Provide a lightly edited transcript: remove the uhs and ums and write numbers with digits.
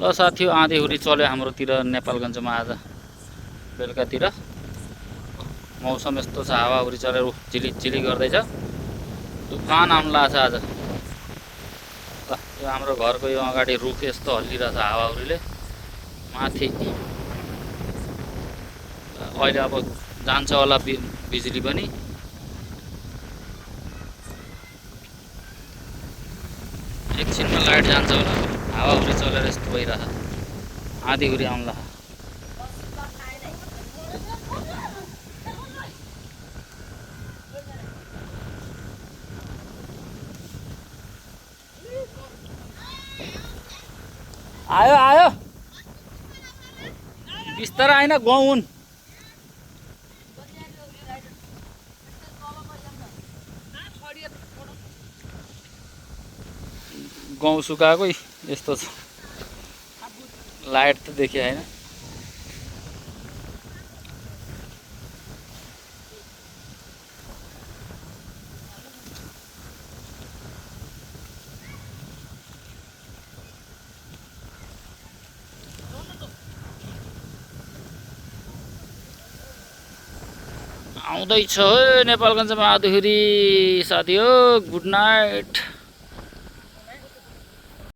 ल साथी, आँधीहुरी चल्यो हाम्रोतिर नेपालगञ्जमा आज बेलुकातिर। मौसम यस्तो छ, हावाहुरी चलेर झिलिक झिलिक गर्दैछ। तुफान आउनु लाग्छ आज। ल यो हाम्रो घरको यो अगाडि रुख यस्तो हल्लिरहेछ हावाहुरीले माथि। अहिले अब जान्छ होला बिजुली पनि। एकछिनमा लाइट जान्छ होला, हावाहुरी चलेर यस्तो भइरहेछ। आँधीहुरी आउनु लाग्छ। आयो आयो, बिस्तारै आइन गाउँ हुन्। गाउँ सुकाएकै यस्तो छ, लाइट त देखियो होइन। आउँदैछ नेपालगञ्जमा आँधीहुरी साथी हो। Good night.